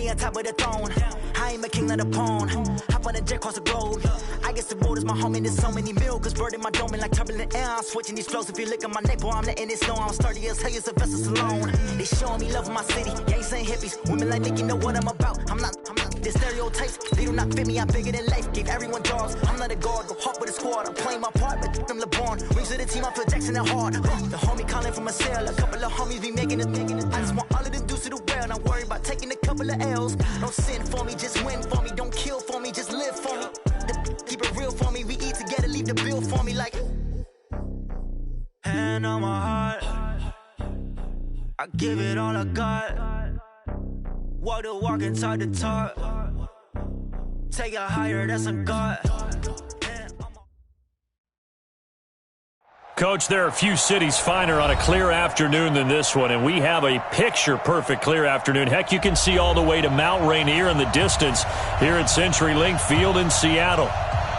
on top of the throne. I ain't a king of the pawn. Hop on a jet across the globe. I guess the world is my home and there's so many miracles burning my dome and like turbulent air. I'm switching these flows. If you look at my neck, boy, I'm letting it snow. I'm sturdy as hell, a vessel alone. They showing me love in my city. Yeah, ain't saying hippies. Women like me, you know what I'm about. I'm not. The stereotypes, they do not fit me. I'm bigger than life. Gave everyone jobs. I'm not a guard. Go hard with a squad. I'm playing my part, but them LeBron. Rings to the team. I feel Jackson and hard. The homie calling from a cell. A couple of homies be making it. I just want all of them dudes to do well. Not worry about taking a couple of L's. Don't sin for me, just win for me. Don't kill for me, just live for me. Keep it real for me. We eat together, leave the bill for me like. Hand on my heart, I give it all I got. Walk the walk and talk the talk. Take it higher, that's a God. Coach, there are a few cities finer on a clear afternoon than this one, and we have a picture-perfect clear afternoon. Heck, you can see all the way to Mount Rainier in the distance here at CenturyLink Field in Seattle.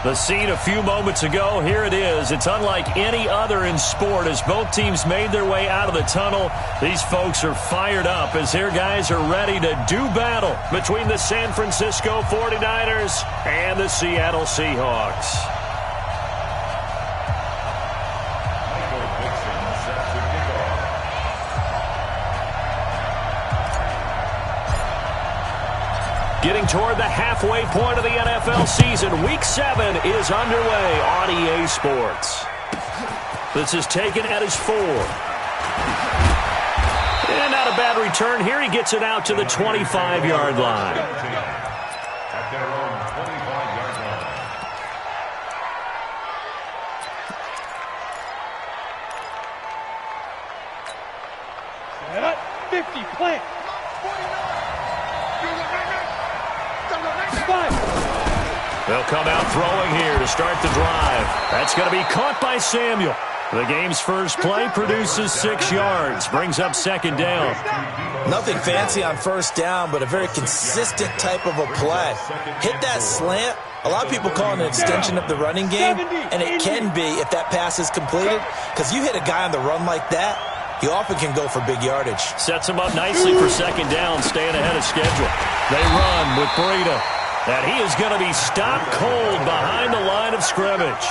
The scene a few moments ago, here it is. It's unlike any other in sport as both teams made their way out of the tunnel. These folks are fired up as their guys are ready to do battle between the San Francisco 49ers and the Seattle Seahawks. Getting toward the halfway point of the NFL season, Week 7 is underway on EA Sports. This is taken at his 4. And not a bad return here. He gets it out to the 25-yard line. At their own 25-yard line. Set up, 50, plant. They'll come out throwing here to start the drive. That's going to be caught by Samuel. The game's first play produces 6 yards, brings up second down. Nothing fancy on first down, but a very consistent type of a play. Hit that slant. A lot of people call it an extension of the running game, and it can be if that pass is completed, because you hit a guy on the run like that, you often can go for big yardage. Sets him up nicely for second down, staying ahead of schedule. They run with Breida. And he is going to be stopped cold behind the line of scrimmage.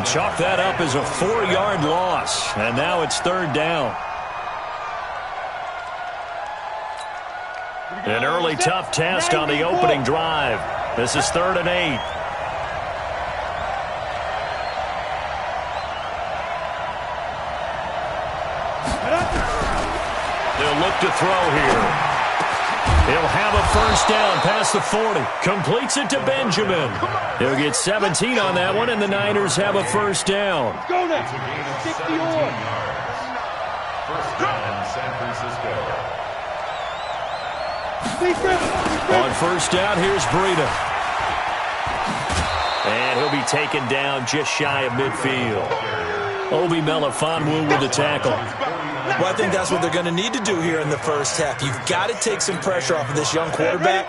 Chalk that up as a 4-yard loss. And now it's third down. An early tough test on the opening drive. This is 3rd and 8. They'll look to throw here. He'll have a first down past the 40. Completes it to Benjamin. He'll get 17 on that one, and the Niners have a first down. Go now. 60 on. First down, San Francisco. On first down, here's Breida. And he'll be taken down just shy of midfield. Obi Melifonwu with the tackle. Well, I think that's what they're going to need to do here in the first half. You've got to take some pressure off of this young quarterback,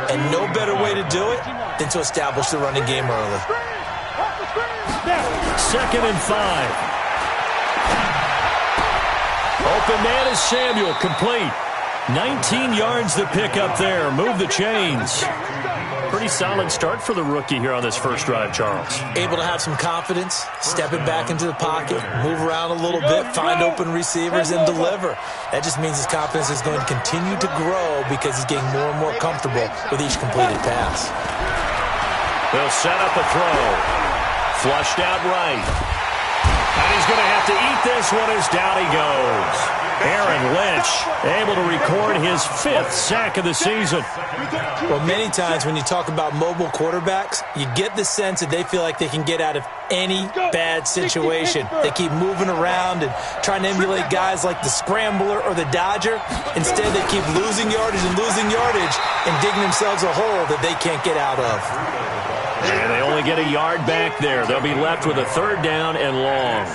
and no better way to do it than to establish the running game early. 2nd and 5. Open man is Samuel, complete. 19 yards to pick up there. Move the chains. Pretty solid start for the rookie here on this first drive, Charles. Able to have some confidence, stepping back into the pocket, move around a little bit, find open receivers, and deliver. That just means his confidence is going to continue to grow because he's getting more and more comfortable with each completed pass. They'll set up a throw. Flushed out right. And he's going to have to eat this one as down he goes. Aaron Lynch able to record his 5th sack of the season. Well, many times when you talk about mobile quarterbacks, you get the sense that they feel like they can get out of any bad situation. They keep moving around and trying to emulate guys like the Scrambler or the Dodger. Instead, they keep losing yardage and digging themselves a hole that they can't get out of. And they only get a yard back there. They'll be left with a 3rd down and long.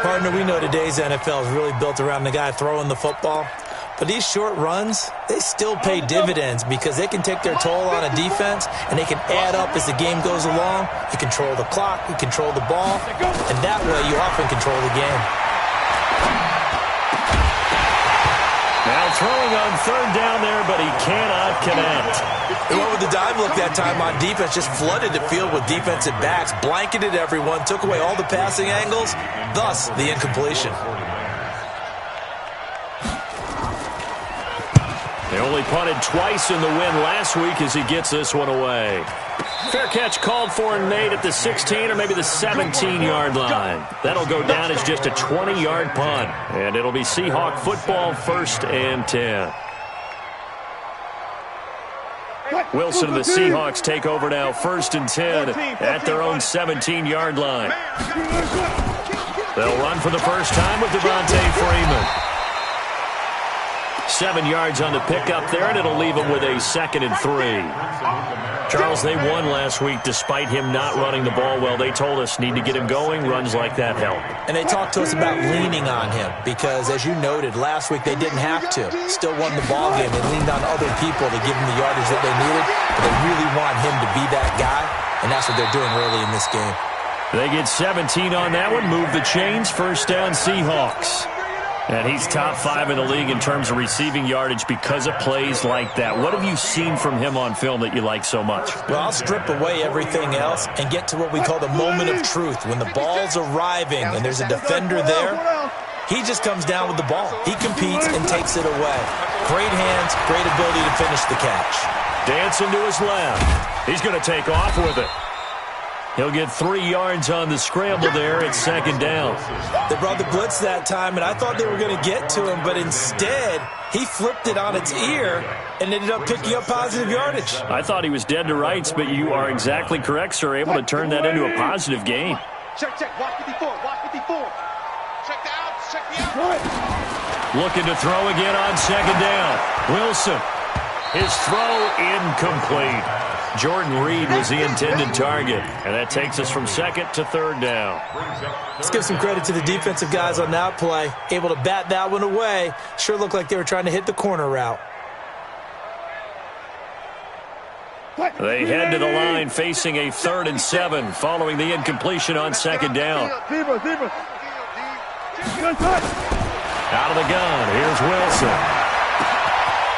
Partner, we know today's NFL is really built around the guy throwing the football. But these short runs, they still pay dividends because they can take their toll on a defense and they can add up as the game goes along. You control the clock, you control the ball, and that way you often control the game. Now throwing on third down there, but he cannot connect. He went with the dive look that time on defense, just flooded the field with defensive backs, blanketed everyone, took away all the passing angles, thus the incompletion. They only punted twice in the win last week as he gets this one away. Fair catch called for and made at the 16 or maybe the 17-yard line. That'll go down as just a 20-yard punt. And it'll be Seahawk football, 1st and 10. Wilson and the Seahawks take over now, 1st and 10 at their own 17-yard line. They'll run for the first time with Devontae Freeman. 7 yards on the pickup there, and it'll leave them with a 2nd and 3. Charles, they won last week despite him not running the ball well. They told us need to get him going. Runs like that help. And they talked to us about leaning on him because, as you noted, last week they didn't have to. Still won the ball game. They leaned on other people to give him the yardage that they needed, but they really want him to be that guy, and that's what they're doing early in this game. They get 17 on that one. Move the chains. 1st down Seahawks. And he's top 5 in the league in terms of receiving yardage because of plays like that. What have you seen from him on film that you like so much? Well, I'll strip away everything else and get to what we call the moment of truth. When the ball's arriving and there's a defender there, he just comes down with the ball. He competes and takes it away. Great hands, great ability to finish the catch. Dancing to his left. He's going to take off with it. He'll get 3 yards on the scramble there at 2nd down. They brought the blitz that time, and I thought they were going to get to him, but instead he flipped it on its ear and ended up picking up positive yardage. I thought he was dead to rights, but you are exactly correct, sir. Able to turn that into a positive gain. Check. Watch 54. Watch 54. Check the outs. Check the outs. Looking to throw again on 2nd down. Wilson. His throw incomplete. Jordan Reed was the intended target, and that takes us from 2nd to 3rd down. Let's give some credit to the defensive guys on that play. Able to bat that one away. Sure looked like they were trying to hit the corner route. They head to the line facing a 3rd and 7 following the incompletion on 2nd down. Out of the gun, here's Wilson.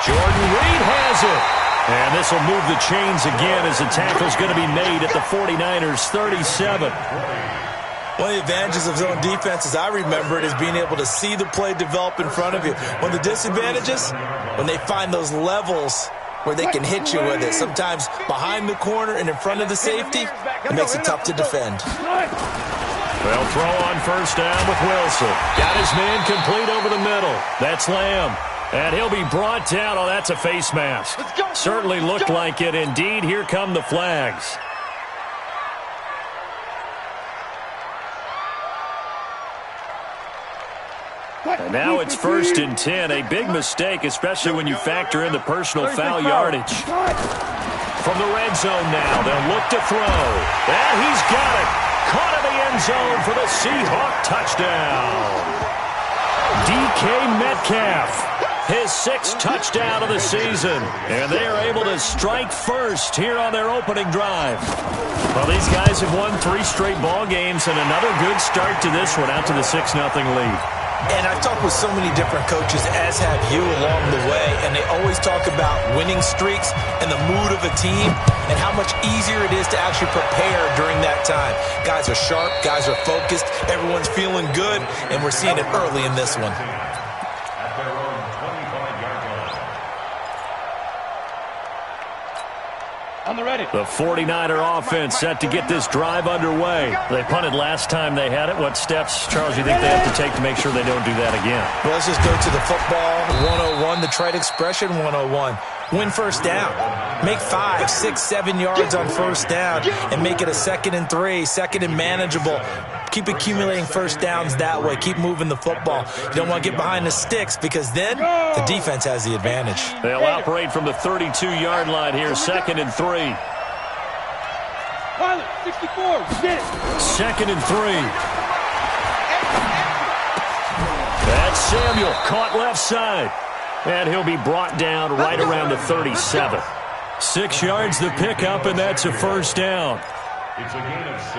Jordan Reed has it. And this will move the chains again as the tackle's going to be made at the 49ers 37. One of the advantages of zone defense, as I remember it, is being able to see the play develop in front of you. One of the disadvantages, when they find those levels where they can hit you with it, sometimes behind the corner and in front of the safety, it makes it tough to defend. They'll throw on 1st down with Wilson. Got his man complete over the middle. That's Lamb. And he'll be brought down. Oh, that's a face mask. Certainly looked like it. Indeed, here come the flags. And now it's 1st and 10. A big mistake, especially when you factor in the personal foul yardage. From the red zone now, they'll look to throw. And he's got it. Caught in the end zone for the Seahawk touchdown. DK Metcalf. His 6th touchdown of the season. And they are able to strike first here on their opening drive. Well, these guys have won 3 straight ball games and another good start to this one out to the 6-0 lead. And I've talked with so many different coaches, as have you, along the way, and they always talk about winning streaks and the mood of a team and how much easier it is to actually prepare during that time. Guys are sharp, guys are focused, everyone's feeling good, and we're seeing it early in this one. The 49er offense set to get this drive underway. They punted last time they had it. What steps, Charles, you think they have to take to make sure they don't do that again? Well, let's just go to the football 101, the trite expression 101. Win 1st down. Make 5, 6, 7 yards on 1st down and make it a 2nd and 3, 2nd and manageable. Keep accumulating 1st downs that way. Keep moving the football. You don't want to get behind the sticks because then the defense has the advantage. They'll operate from the 32-yard line here, 2nd and 3. 64, get it. 2nd and 3. That's Samuel, caught left side. And he'll be brought down right around the 37. 6 yards the pickup, and that's a 1st down. It's a gain of 6.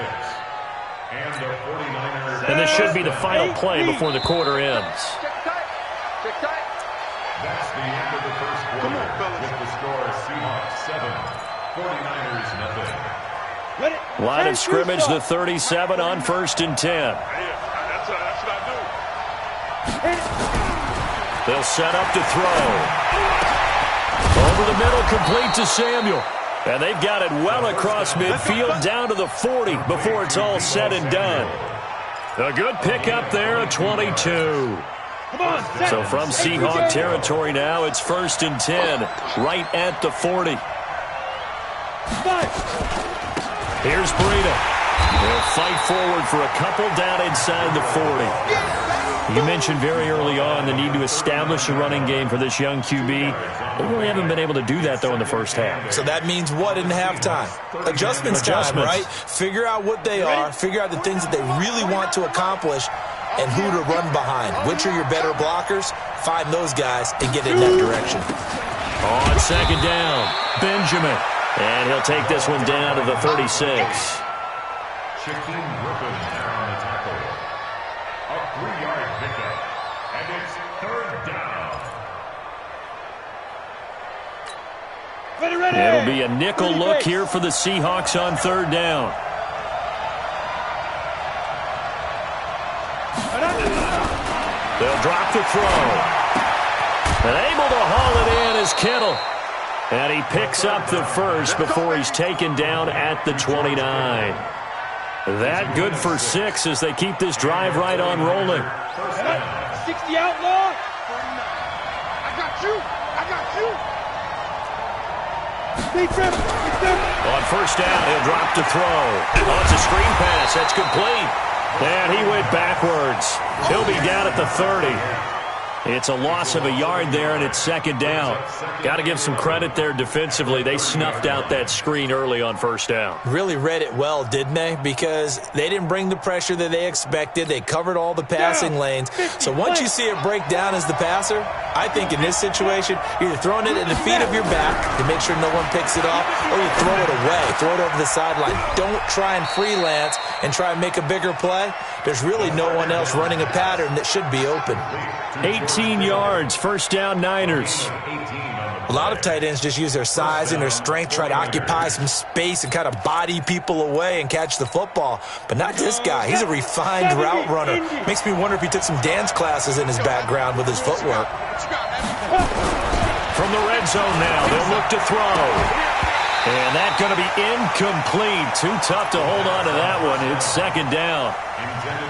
And the 49ers. And this should be the final play before the quarter ends. the end of the first quarter. Come on, fellas. With the score, Seahawks 7, 49ers nothing. Line of scrimmage, the 37 on 1st and 10. That's what I do. They'll set up to throw. Over the middle, complete to Samuel. And they've got it well across midfield down to the 40 before it's all said and done. A good pickup there, a 22. So from Seahawk territory now, it's 1st and 10, right at the 40. Here's Breida. They'll fight forward for a couple down inside the 40. You mentioned very early on the need to establish a running game for this young QB. They really haven't been able to do that, though, in the first half. So that means what in halftime? Adjustments time, right? Figure out what they are, figure out the things that they really want to accomplish, and who to run behind. Which are your better blockers? Find those guys and get in that direction. On 2nd down, Benjamin. And he'll take this one down to the 36. Shaquem Griffin there on the tackle. A 3-yard pickup. And it's 3rd down. It'll be a nickel look here for the Seahawks on 3rd down. They'll drop the throw. And able to haul it in is Kittle. And he picks up the first before he's taken down at the 29. That good for 6 as they keep this drive right on rolling. 60 outlaw. I got you. On 1st down, he'll drop to throw. Oh, it's a screen pass. That's complete. And he went backwards. He'll be down at the 30. It's a loss of a yard there, and it's 2nd down. Got to give some credit there defensively. They snuffed out that screen early on 1st down. Really read it well, didn't they? Because they didn't bring the pressure that they expected. They covered all the passing lanes. So once you see it break down as the passer, I think in this situation, you're either throwing it at the feet of your back to make sure no one picks it off, or you throw it away, throw it over the sideline. Don't try and freelance and try and make a bigger play. There's really no one else running a pattern that should be open. 18 yards, 1st down Niners. A lot of tight ends just use their size and their strength, try to occupy some space and kind of body people away and catch the football. But not this guy. He's a refined route runner. Makes me wonder if he took some dance classes in his background with his footwork. From the red zone now, they'll look to throw. And that's going to be incomplete. Too tough to hold on to that one. It's 2nd down.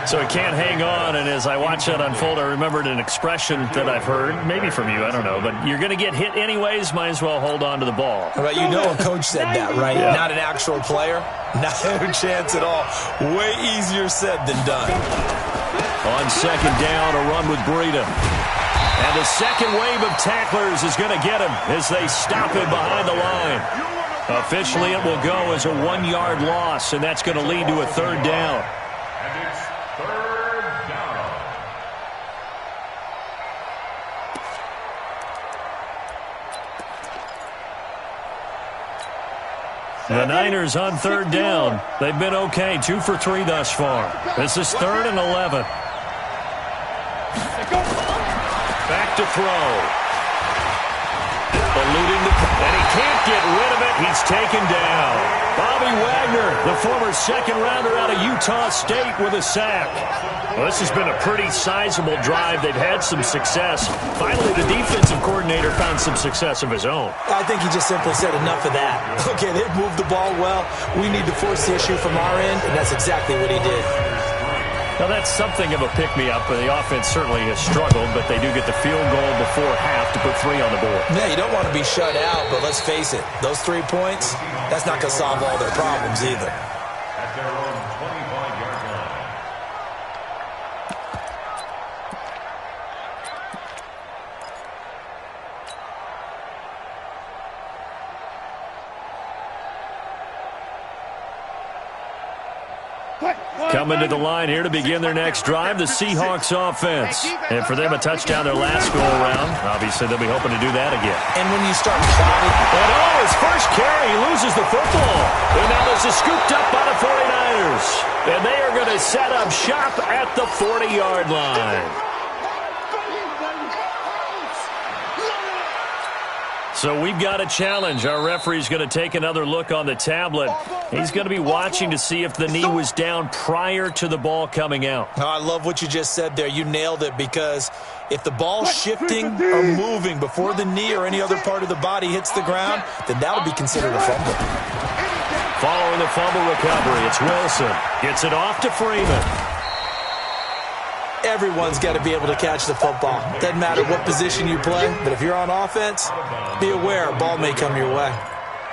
So he can't hang on, and as I watch that unfold, I remembered an expression that I've heard, maybe from you, I don't know, but you're going to get hit anyways, might as well hold on to the ball. Well, you know a coach said that, right? Yeah. Not an actual player. Not a chance at all. Way easier said than done. On 2nd down, a run with Breida. And the second wave of tacklers is going to get him as they stop him behind the line. Officially, it will go as a 1-yard loss, and that's going to lead to a 3rd down. And it's 3rd down. The Niners on 3rd down. They've been okay, 2 for 3 thus far. This is 3rd and 11. Back to throw. Eluding and he can't get rid of it. He's taken down. Bobby Wagner, the former 2nd-rounder out of Utah State, with a sack. Well, this has been a pretty sizable drive. They've had some success. Finally, the defensive coordinator found some success of his own. I think he just simply said enough of that. Okay, they've moved the ball well. We need to force the issue from our end, and that's exactly what he did. Now, that's something of a pick-me-up. The offense certainly has struggled, but they do get the field goal before half to put 3 on the board. Yeah, you don't want to be shut out, but let's face it. Those 3 points, that's not going to solve all their problems either. At their own 25-yard line. Coming to the line here to begin their next drive, the Seahawks offense. And for them, a touchdown their last go-around. Obviously, they'll be hoping to do that again. And when you start plotting... And his first carry, he loses the football. And now this is scooped up by the 49ers. And they are going to set up shop at the 40-yard line. So we've got a challenge. Our referee's going to take another look on the tablet. He's going to be watching to see if the knee was down prior to the ball coming out. Oh, I love what you just said there. You nailed it, because if the ball's shifting or moving before the knee or any other part of the body hits the ground, then that'll be considered a fumble. Following the fumble recovery, it's Wilson. Gets it off to Freeman. Everyone's got to be able to catch the football. Doesn't matter what position you play, but if you're on offense, be aware a ball may come your way.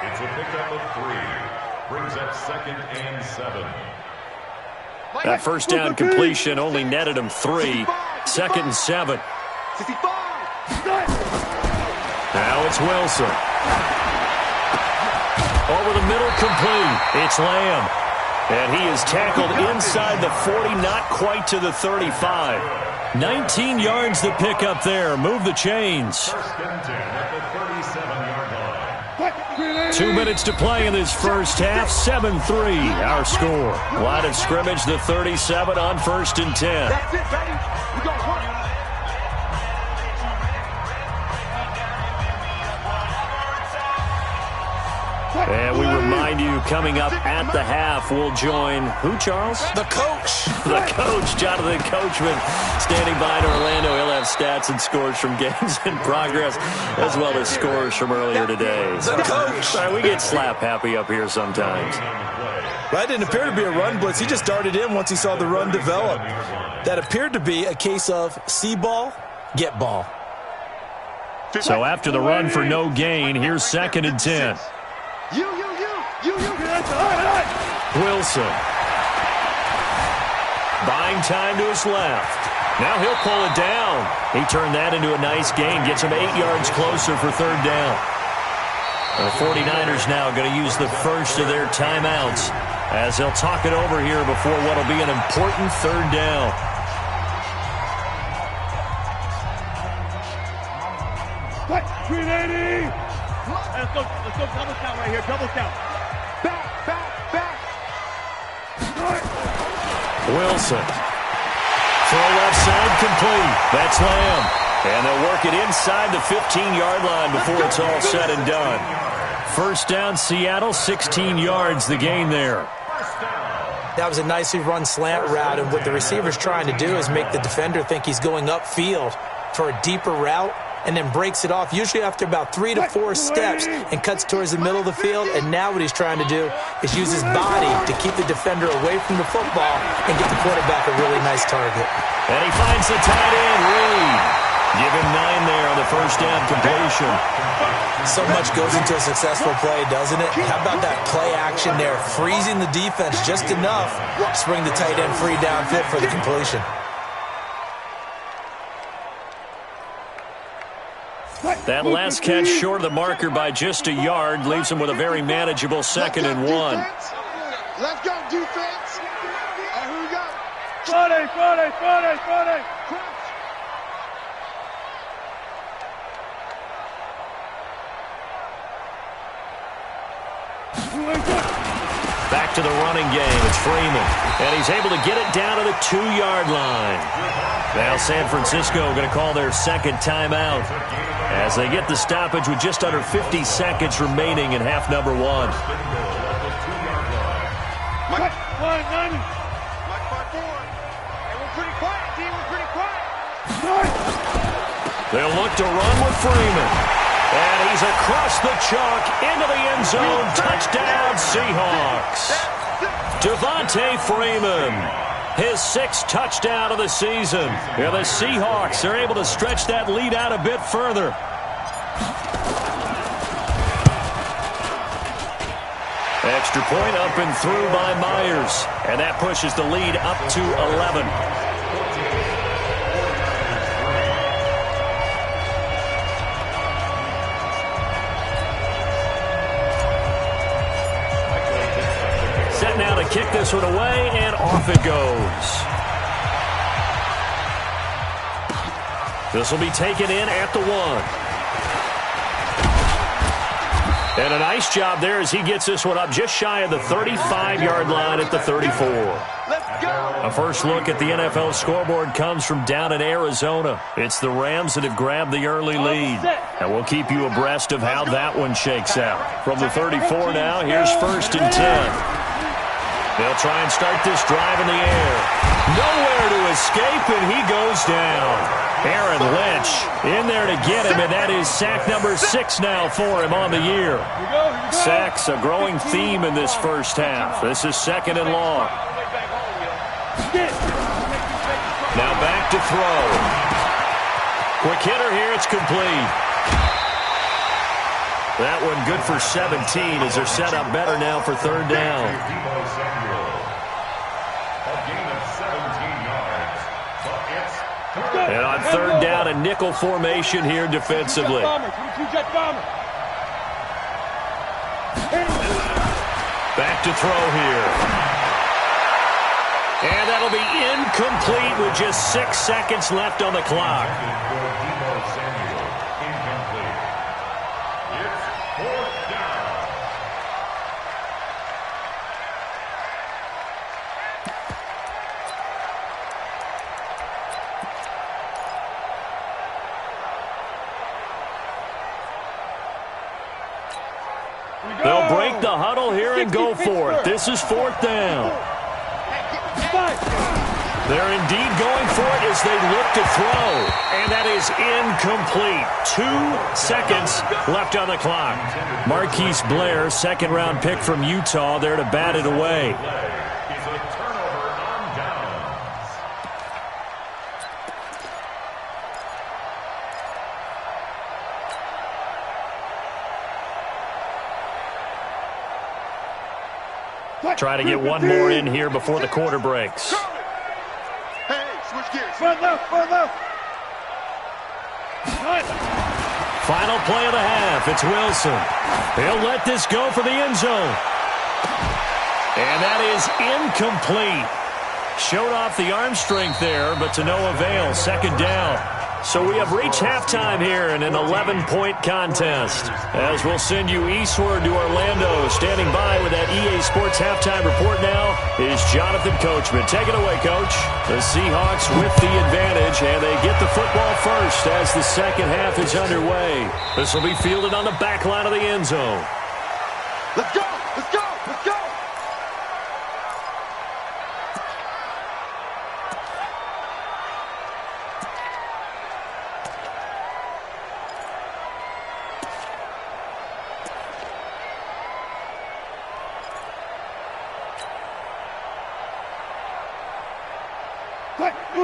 It's a pickup of 3. Brings up 2nd and 7. That first down completion only netted him 3. 2nd and 7. Now it's Wilson. Over the middle, complete. It's Lamb. And he is tackled inside the 40, not quite to the 35. 19 yards to pick up there. Move the chains. 1st and 10 at the 37-yard line. 2 minutes to play in this first half. 7-3, our score. Line of scrimmage, the 37 on 1st and 10. That's it, baby. We got one. And we remind you, coming up at the half, we'll join who, Charles? The coach. The coach, Jonathan Coachman, standing by in Orlando. He'll have stats and scores from games in progress, as well as scores from earlier today. The coach. Sorry, we get slap happy up here sometimes. That didn't appear to be a run blitz. He just darted in once he saw the run develop. That appeared to be a case of see ball, get ball. So after the run for no gain, here's 2nd and 10. Wilson. Buying time to his left. Now he'll pull it down. He turned that into a nice gain. Gets him 8 yards closer for 3rd down. The 49ers now going to use the first of their timeouts as they'll talk it over here before what will be an important 3rd down. What? 380! Let's go double count right here, double count. Back. Wilson. Throw left side, complete. That's Lamb. And they'll work it inside the 15-yard line before it's all said and done. 1st down, Seattle, 16 yards the gain there. That was a nicely run slant route, and what the receiver's trying to do is make the defender think he's going upfield for a deeper route, and then breaks it off, usually after about 3 to 4 steps, and cuts towards the middle of the field. And now what he's trying to do is use his body to keep the defender away from the football and get the quarterback a really nice target. And he finds the tight end, Reed. Give him 9 there on the 1st down completion. So much goes into a successful play, doesn't it? How about that play action there, freezing the defense just enough to bring the tight end free downfield for the completion. That last catch short of the marker by just a yard leaves him with a very manageable 2nd and 1. Let's go, defense. Who we got? Friday. Back to the running game. It's Freeman. And he's able to get it down to the 2-yard line. Now San Francisco going to call their 2nd timeout as they get the stoppage with just under 50 seconds remaining in half number 1. Mike 5-4. Hey, we're pretty quiet, D. We're pretty quiet. They'll look to run with Freeman. And he's across the chalk into the end zone. Touchdown, Seahawks. Devontae Freeman, his 6th touchdown of the season. Yeah, the Seahawks are able to stretch that lead out a bit further. Extra point up and through by Myers. And that pushes the lead up to 11. Set now to kick this one away, and off it goes. This will be taken in at the 1. And a nice job there as he gets this one up just shy of the 35-yard line at the 34. A first look at the NFL scoreboard comes from down in Arizona. It's the Rams that have grabbed the early lead. And we'll keep you abreast of how that one shakes out. From the 34 now, here's 1st and 10. They'll try and start this drive in the air. Nowhere to escape, and he goes down. Aaron Lynch in there to get him, and that is sack number 6 now for him on the year. Sacks a growing theme in this first half. This is 2nd and long. Now back to throw. Quick hitter here, it's complete. That one good for 17 as they're set up better now for 3rd down. And on 3rd down, a nickel formation here defensively. Back to throw here. And that'll be incomplete with just 6 seconds left on the clock. They'll break the huddle here and go for it. This is 4th down. They're indeed going for it as they look to throw. And that is incomplete. 2 seconds left on the clock. Marquise Blair, 2nd-round pick from Utah, there to bat it away. Try to get one more in here before the quarter breaks. Hey, switch gears. Front left, front left. Final play of the half. It's Wilson. He'll let this go for the end zone. And that is incomplete. Showed off the arm strength there, but to no avail. 2nd down. So we have reached halftime here in an 11-point contest. As we'll send you eastward to Orlando. Standing by with that EA Sports halftime report now is Jonathan Coachman. Take it away, Coach. The Seahawks with the advantage, and they get the football first as the second half is underway. This will be fielded on the back line of the end zone. Let's go, let's go, let's go.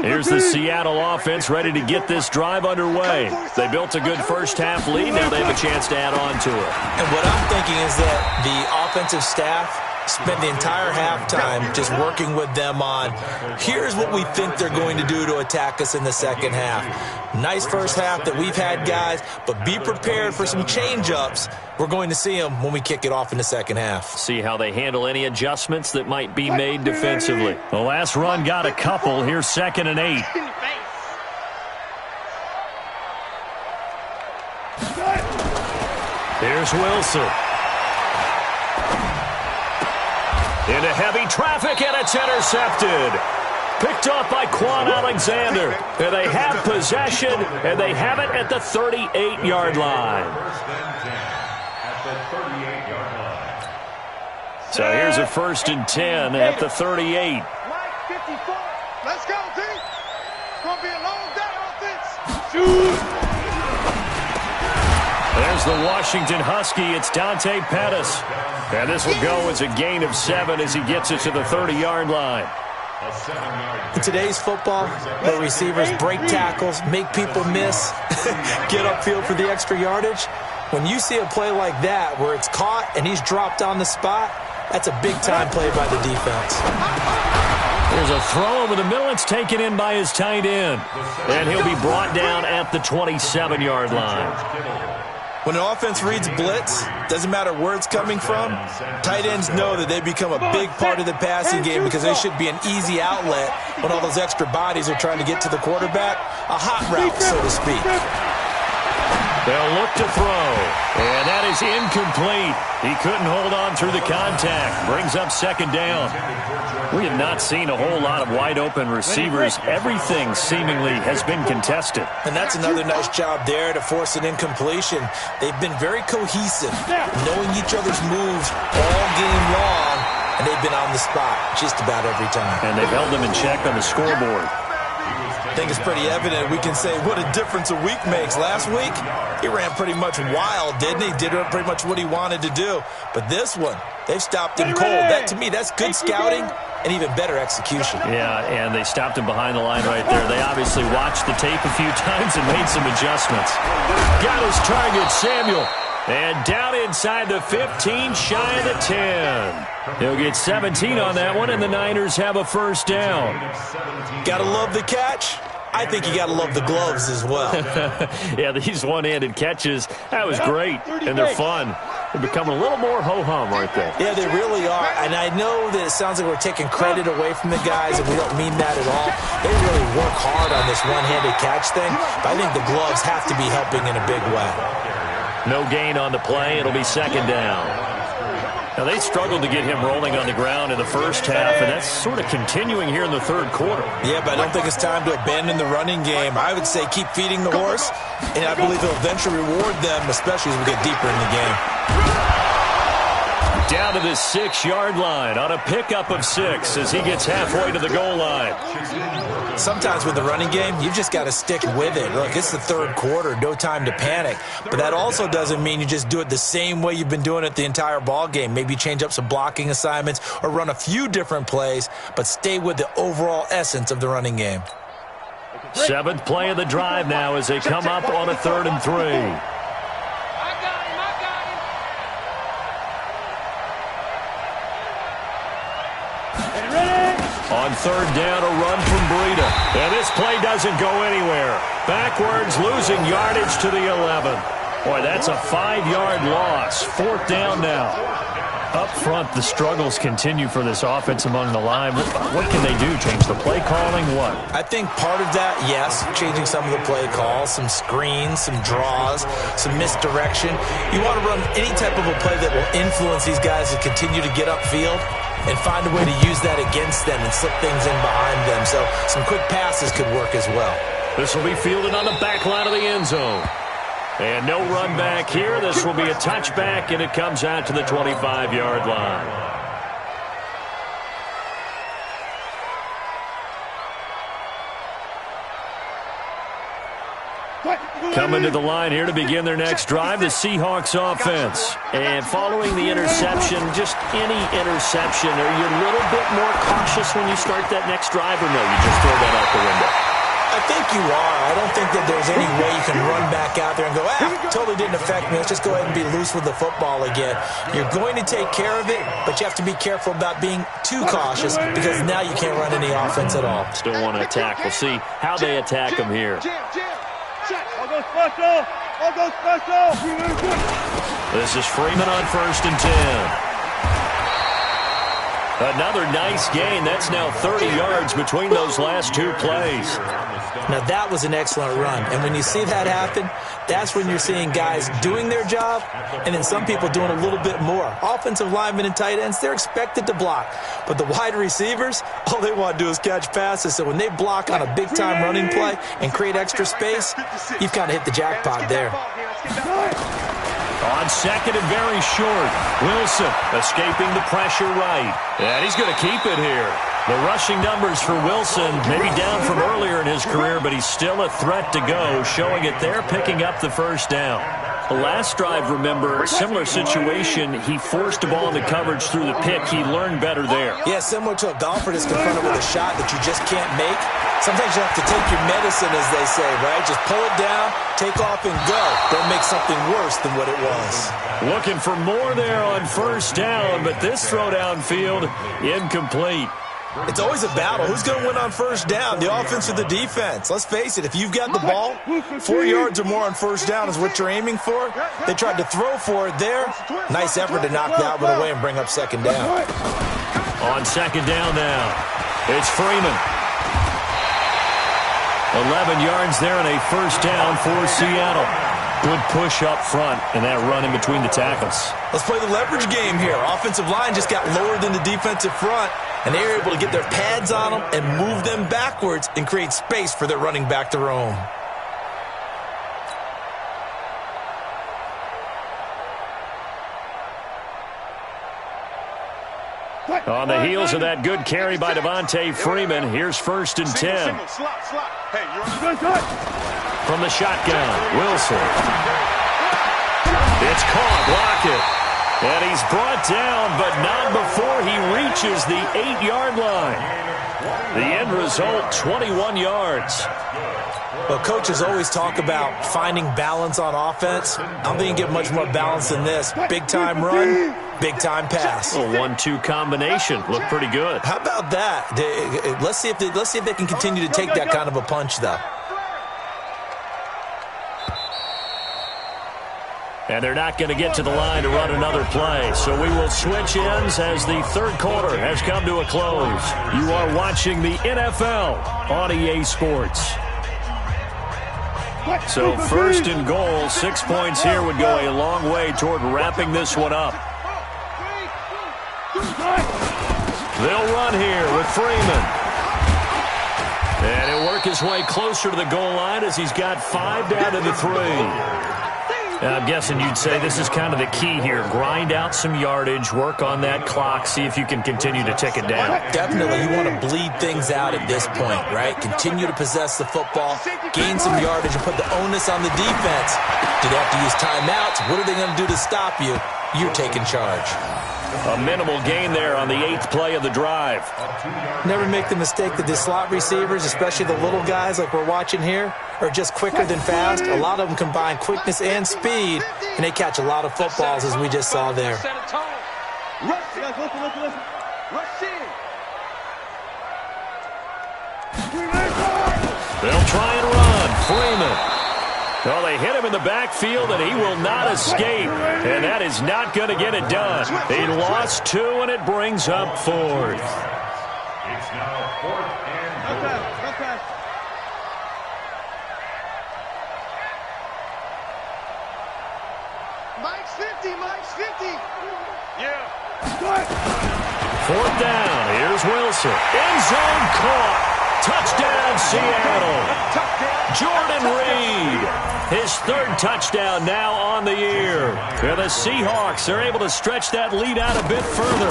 Here's the Seattle offense ready to get this drive underway. They built a good first half lead. Now they have a chance to add on to it. And what I'm thinking is that the offensive staff spent the entire halftime just working with them on, here's what we think they're going to do to attack us in the second half. Nice first half that we've had, guys, but be prepared for some change-ups. We're going to see them when we kick it off in the second half. See how they handle any adjustments that might be made defensively. The last run got a couple. Here's 2nd and 8. Here's Wilson. Into heavy traffic, and it's intercepted. Picked off by Quan Alexander. And they have possession, and they have it at the 38-yard line. So here's a 1st and 10 at the 38. Let's go, D. It's going to be a long day offense. Shoot. There's the Washington Husky. It's Dante Pettis. And this will go as a gain of 7 as he gets it to the 30-yard line. In today's football, the receivers break tackles, make people miss, get upfield for the extra yardage. When you see a play like that where it's caught and he's dropped on the spot, that's a big-time play by the defense. There's a throw over the middle. It's taken in by his tight end. And he'll be brought down at the 27-yard line. When an offense reads blitz, doesn't matter where it's coming from, tight ends know that they become a big part of the passing game because they should be an easy outlet when all those extra bodies are trying to get to the quarterback. A hot route, so to speak. They'll look to throw. And that is incomplete. He couldn't hold on through the contact. Brings up second down. We have not seen a whole lot of wide-open receivers. Everything seemingly has been contested. And that's another nice job there to force an incompletion. They've been very cohesive, knowing each other's moves all game long, and they've been on the spot just about every time. And they've held them in check on the scoreboard. I think it's pretty evident. We can say what a difference a week makes. Last week, he ran pretty much wild, didn't he? Did pretty much what he wanted to do. But this one, they've stopped him cold. That, to me, that's good scouting and even better execution. Yeah, and they stopped him behind the line right there. They obviously watched the tape a few times and made some adjustments. Got his target, Samuel. And down inside the 15, shy of the 10. He'll get 17 on that one, and the Niners have a first down. Gotta love the catch. I think you gotta love the gloves as well. Yeah, these one-handed catches, that was great, and they're fun. They're becoming a little more ho-hum right there. Yeah, they really are. And I know that it sounds like we're taking credit away from the guys, and we don't mean that at all. They really work hard on this one-handed catch thing, but I think the gloves have to be helping in a big way. No gain on the play. It'll be second down. Now, they struggled to get him rolling on the ground in the first half, and that's sort of continuing here in the third quarter. Yeah, but I don't think it's time to abandon the running game. I would say keep feeding the horse, and I believe it'll eventually reward them, especially as we get deeper in the game. Down to the 6-yard line on a pickup of 6 as he gets halfway to the goal line. Sometimes with the running game, you've just got to stick with it. Look, it's the third quarter, no time to panic. But that also doesn't mean you just do it the same way you've been doing it the entire ball game. Maybe change up some blocking assignments or run a few different plays, but stay with the overall essence of the running game. 7th play of the drive now as they come up on a 3rd and 3. On 3rd down, a run from Breida. And this play doesn't go anywhere. Backwards, losing yardage to the 11. Boy, that's a 5-yard loss. 4th down now. Up front, the struggles continue for this offense among the line. What can they do? Change the play calling? What? I think part of that, yes, changing some of the play calls, some screens, some draws, some misdirection. You want to run any type of a play that will influence these guys to continue to get upfield and find a way to use that against them and slip things in behind them. So some quick passes could work as well. This will be fielded on the back line of the end zone. And no run back here. This will be a touchback, and it comes out to the 25-yard line. Coming to the line here to begin their next drive, the Seahawks offense. And following the interception, just any interception, are you a little bit more cautious when you start that next drive, or no, you just throw that out the window? I think you are. I don't think that there's any way you can run back out there and go, totally didn't affect me. Let's just go ahead and be loose with the football again. You're going to take care of it, but you have to be careful about being too cautious because now you can't run any offense at all. Still want to attack. We'll see how they attack them here. I'll go special. I'll go special. This is Freeman on 1st and 10. Another nice gain. That's now 30 yards between those last 2 plays. Now, that was an excellent run. And when you see that happen, that's when you're seeing guys doing their job and then some people doing a little bit more. Offensive linemen and tight ends, they're expected to block. But the wide receivers, all they want to do is catch passes. So when they block on a big-time running play and create extra space, you've kind of hit the jackpot there. On 2nd and very short, Wilson escaping the pressure right. And he's going to keep it here. The rushing numbers for Wilson, maybe down from earlier in his career, but he's still a threat to go, showing it there, picking up the first down. The last drive, remember, similar situation. He forced a ball into coverage through the pick. He learned better there. Yeah, similar to a golfer that's confronted with a shot that you just can't make. Sometimes you have to take your medicine, as they say, right? Just pull it down, take off, and go. Don't make something worse than what it was. Looking for more there on 1st down, but this throw downfield, incomplete. It's always a battle. Who's going to win on 1st down, the offense or the defense? Let's face it, if you've got the ball, 4 yards or more on 1st down is what you're aiming for. They tried to throw for it there. Nice effort to knock that one away and bring up 2nd down. On 2nd down now, it's Freeman. 11 yards there and a 1st down for Seattle. Good push up front and that run in between the tackles. Let's play the leverage game here. Offensive line just got lower than the defensive front, and they were able to get their pads on them and move them backwards and create space for their running back to roam. On the heels of that good carry by Devontae Freeman, here's 1st and 10. From the shotgun, Wilson. It's caught, block it. And he's brought down, but not before he reaches the 8-yard line. The end result, 21 yards. Well, coaches always talk about finding balance on offense. I don't think you get much more balance than this. Big-time run, big-time pass. A 1-2 combination. Looked pretty good. How about that? Let's see if they can continue to take that kind of a punch, though. And they're not going to get to the line to run another play. So we will switch ends as the third quarter has come to a close. You are watching the NFL on EA Sports. So 1st and goal, 6 points here would go a long way toward wrapping this one up. They'll run here with Freeman. And he'll work his way closer to the goal line as he's got 5 down to the 3. I'm guessing you'd say this is kind of the key here. Grind out some yardage, work on that clock, see if you can continue to tick it down. Definitely. You want to bleed things out at this point, right? Continue to possess the football, gain some yardage, and put the onus on the defense. Do they have to use timeouts? What are they going to do to stop you? You're taking charge. A minimal gain there on the 8th play of the drive. Never make the mistake that the slot receivers, especially the little guys like we're watching here, are just quicker than fast. A lot of them combine quickness and speed, and they catch a lot of footballs, as we just saw there. They'll try and run. Freeman. Well, they hit him in the backfield, and he will not escape. And that is not going to get it done. He lost 2, and it brings up 4th. It's now 4th and goal. Mike's 50. Yeah. 4th down. Here's Wilson. End zone caught. Touchdown, Seattle. Jordan Reed. His 3rd touchdown now on the year. And the Seahawks are able to stretch that lead out a bit further.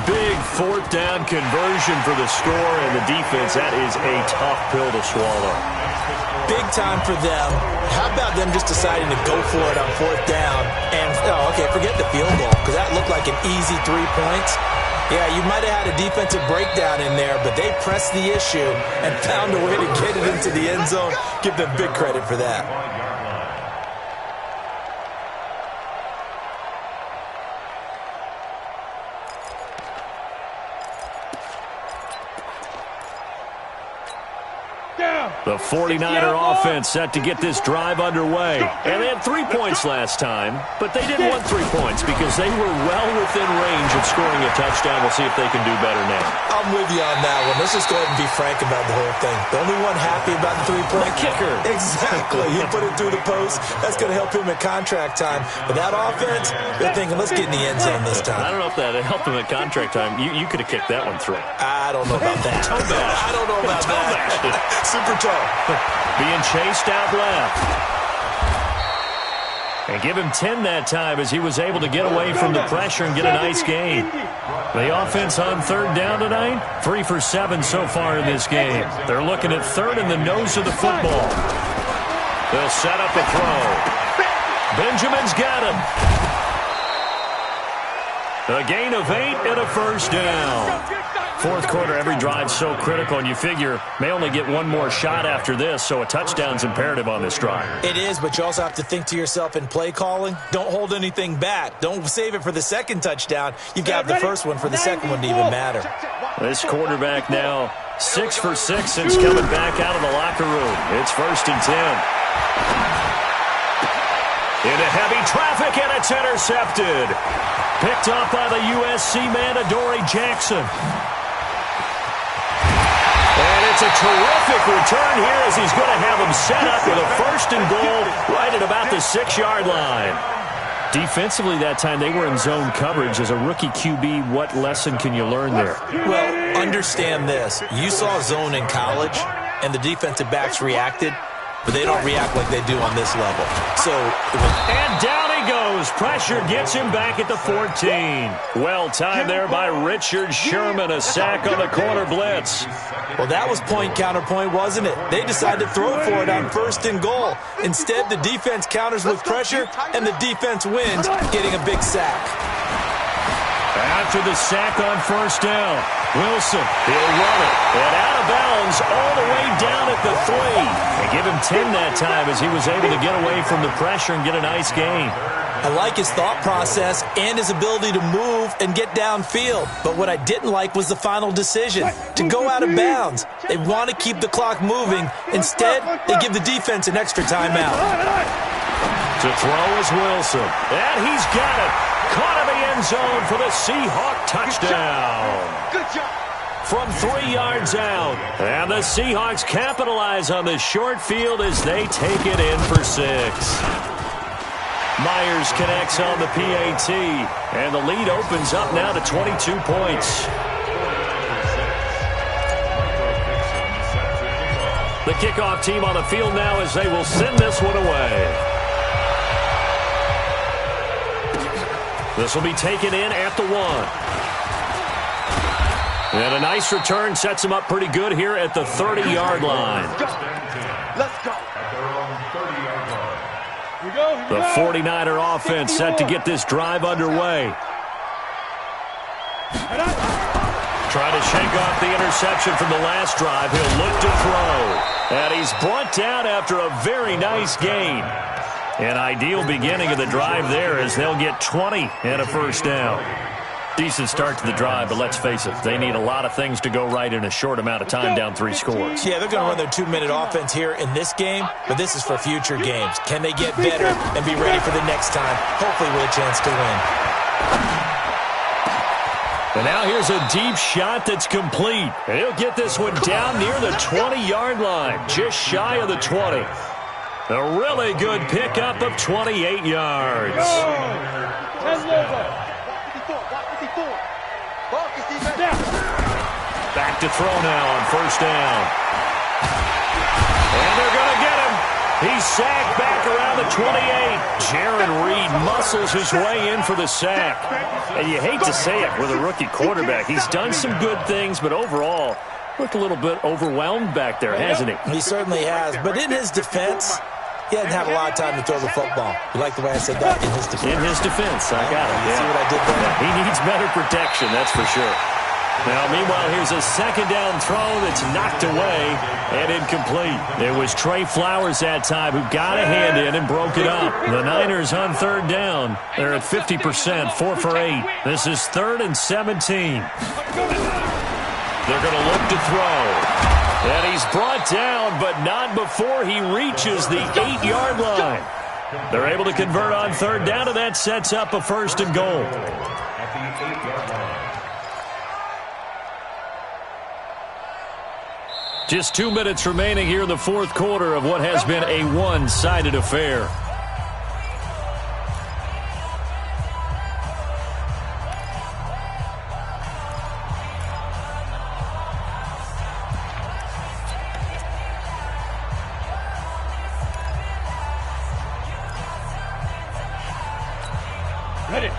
Big 4th down conversion for the score, and the defense, that is a tough pill to swallow. Big time for them. How about them just deciding to go for it on 4th down? And, forget the field goal, because that looked like an easy 3 points. Yeah, you might have had a defensive breakdown in there, but they pressed the issue and found a way to get it into the end zone. Give them big credit for that. The 49er offense set to get this drive underway. And they had 3 points last time, but they didn't want 3 points because they were well within range of scoring a touchdown. We'll see if they can do better now. I'm with you on that one. Let's just go ahead and be frank about the whole thing. The only one happy about the 3-point kicker. Exactly. He put it through the post. That's going to help him at contract time. But that offense, they're thinking, let's get in the end zone this time. I don't know if that helped him at contract time. You could have kicked that one through. I don't know about that. I don't know about that. Super tough. Being chased out left. And give him 10 that time as he was able to get away from the pressure and get a nice gain. The offense on 3rd down tonight, 3 for 7 so far in this game. They're looking at 3rd in the nose of the football. They'll set up a throw. Benjamin's got him. A gain of 8 and a 1st down. 4th quarter, every drive so critical, and you figure may only get one more shot after this, so a touchdown's imperative on this drive. It is, but you also have to think to yourself in play calling, don't hold anything back. Don't save it for the 2nd touchdown. You've got the 1st one for the 2nd one to even matter. This quarterback now 6 for 6 since coming back out of the locker room. It's 1st and 10. Into heavy traffic, and it's intercepted. Picked up by the USC man, Adoree Jackson. And gets a terrific return here as he's going to have him set up with a 1st and goal right at about the 6-yard line. Defensively that time, they were in zone coverage. As a rookie QB, what lesson can you learn there? Well, understand this. You saw zone in college, and the defensive backs reacted, but they don't react like they do on this level. And down he goes. Pressure gets him back at the 14. Well timed there by Richard Sherman. A sack on the corner blitz. Well, that was point counterpoint, wasn't it? They decided to throw for it on 1st and goal. Instead, the defense counters with pressure, and the defense wins, getting a big sack. After the sack on 1st down, Wilson, he'll run it. And out of bounds all the way down at the 3. They give him 10 that time as he was able to get away from the pressure and get a nice gain. I like his thought process and his ability to move and get downfield. But what I didn't like was the final decision, to go out of bounds. They want to keep the clock moving. Instead, they give the defense an extra timeout. To throw is Wilson. And he's got it. Caught in the end zone for the Seahawk touchdown. Good job. From 3 yards out. And the Seahawks capitalize on the short field as they take it in for 6. Myers connects on the PAT. And the lead opens up now to 22 points. The kickoff team on the field now as they will send this one away. This will be taken in at the 1. And a nice return sets him up pretty good here at the 30-yard line. Let's go. The 49er offense set to get this drive underway. Trying to shake off the interception from the last drive. He'll look to throw. And he's brought down after a very nice gain. An ideal beginning of the drive there as they'll get 20 and a 1st down. Decent start to the drive, but let's face it, they need a lot of things to go right in a short amount of time down 3 scores. Yeah, they're going to run their 2-minute offense here in this game, but this is for future games. Can they get better and be ready for the next time, hopefully with a chance to win? And now here's a deep shot that's complete. And he'll get this one down near the 20-yard line, just shy of the 20. A really good pickup of 28 yards. Back to throw now on 1st down. And they're going to get him. He's sacked back around the 28. Jaron Reed muscles his way in for the sack. And you hate to say it with a rookie quarterback. He's done some good things, but overall, looked a little bit overwhelmed back there, hasn't he? He certainly has. But in his defense, he hasn't had a lot of time to throw the football. You like the way I said that? In his defense. In his defense, I got it. You see what I did there? Yeah, he needs better protection, that's for sure. Now, meanwhile, here's a 2nd down throw that's knocked away and incomplete. It was Trey Flowers that time who got a hand in and broke it up. The Niners on 3rd down. They're at 50%, 4 for 8. This is 3rd and 17. They're going to look to throw. And he's brought down, but not before he reaches the 8-yard line. They're able to convert on 3rd down, and that sets up a 1st and goal. At the 8-yard line. Just 2 minutes remaining here in the 4th quarter of what has been a one-sided affair.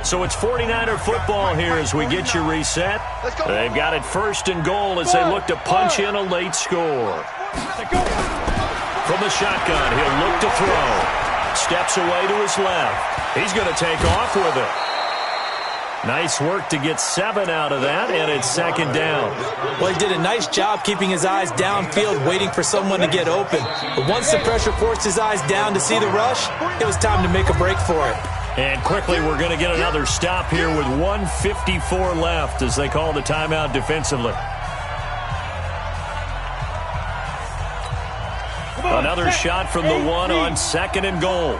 So it's 49er football here as we get you reset. They've got it 1st and goal as they look to punch in a late score. From the shotgun, he'll look to throw. Steps away to his left. He's going to take off with it. Nice work to get 7 out of that, and it's 2nd down. Well, he did a nice job keeping his eyes downfield, waiting for someone to get open. But once the pressure forced his eyes down to see the rush, it was time to make a break for it. And quickly, we're going to get another stop here with 1:54 left as they call the timeout defensively. Another shot from the 1 on 2nd and goal.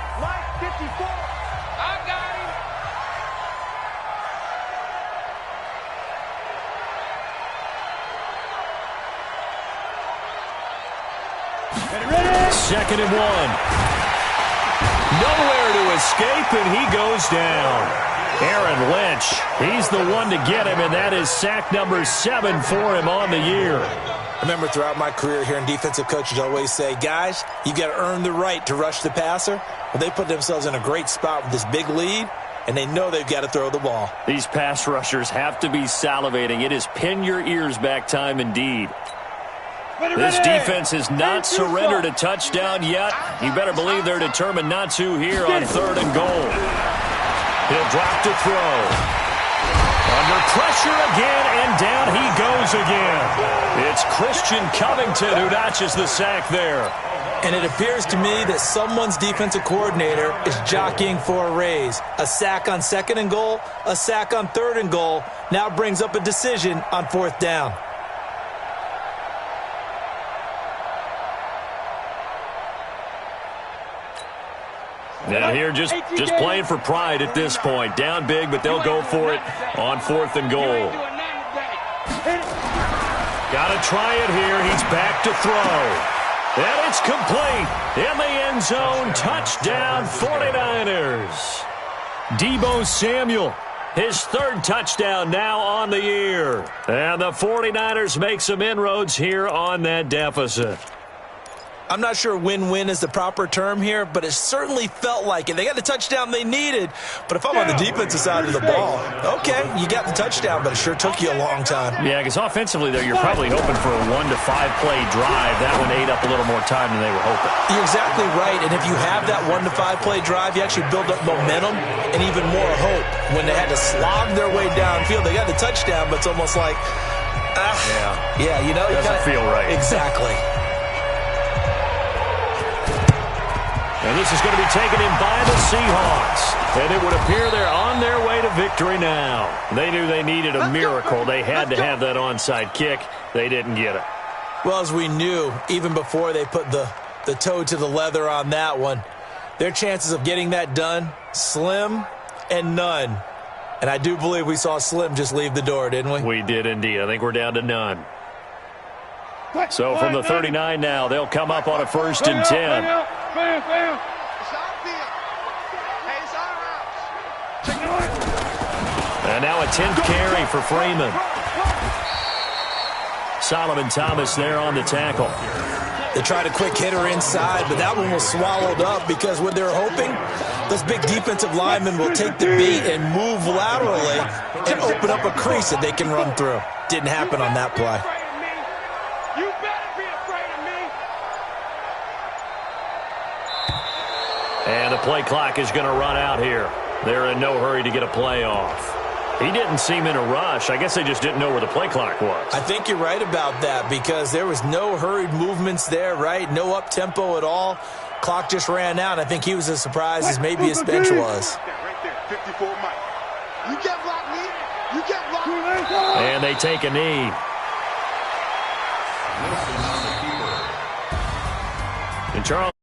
2nd and 1. Nowhere to escape, and he goes down. Aaron Lynch, he's the one to get him, and that is sack number 7 for him on the year. I remember throughout my career hearing defensive coaches always say, guys, you got to earn the right to rush the passer. Well, they put themselves in a great spot with this big lead, and they know they've got to throw the ball. These pass rushers have to be salivating. It is pin your ears back time indeed. This defense has not surrendered a touchdown yet. You better believe they're determined not to here on 3rd and goal. He'll drop to throw. Under pressure again, and down he goes again. It's Christian Covington who notches the sack there. And it appears to me that someone's defensive coordinator is jockeying for a raise. A sack on 2nd and goal, a sack on 3rd and goal, now brings up a decision on 4th down. Now here just playing for pride at this point. Down big, but they'll go for it on 4th and goal. Got to try it here. He's back to throw. And it's complete. In the end zone. Touchdown 49ers. Deebo Samuel, his 3rd touchdown now on the year. And the 49ers make some inroads here on that deficit. I'm not sure win-win is the proper term here, but it certainly felt like it. They got the touchdown they needed, but if I'm on the defensive side of the ball, okay, you got the touchdown, but it sure took you a long time. Yeah, because offensively, there you're probably hoping for a 1 to 5 play drive. That one ate up a little more time than they were hoping. You're exactly right, and if you have that 1 to 5 play drive, you actually build up momentum and even more hope. When they had to slog their way downfield, they got the touchdown, but it's almost like, yeah, you know, doesn't feel right. Exactly. And this is going to be taken in by the Seahawks. And it would appear they're on their way to victory now. They knew they needed a miracle. They had to have that onside kick. They didn't get it. Well, as we knew, even before they put the toe to the leather on that one, their chances of getting that done, slim and none. And I do believe we saw Slim just leave the door, didn't we? We did indeed. I think we're down to none. So from the 39 now, they'll come up on a 1st and 10. And now a 10th carry for Freeman. Solomon Thomas there on the tackle. They tried a quick hitter inside, but that one was swallowed up because what they're hoping, this big defensive lineman will take the beat and move laterally and open up a crease that they can run through. Didn't happen on that play. And the play clock is going to run out here. They're in no hurry to get a play off. He didn't seem in a rush. I guess they just didn't know where the play clock was. I think you're right about that because there was no hurried movements there, right? No up-tempo at all. Clock just ran out. I think he was as surprised as maybe his bench was. And they take a knee. And Charles.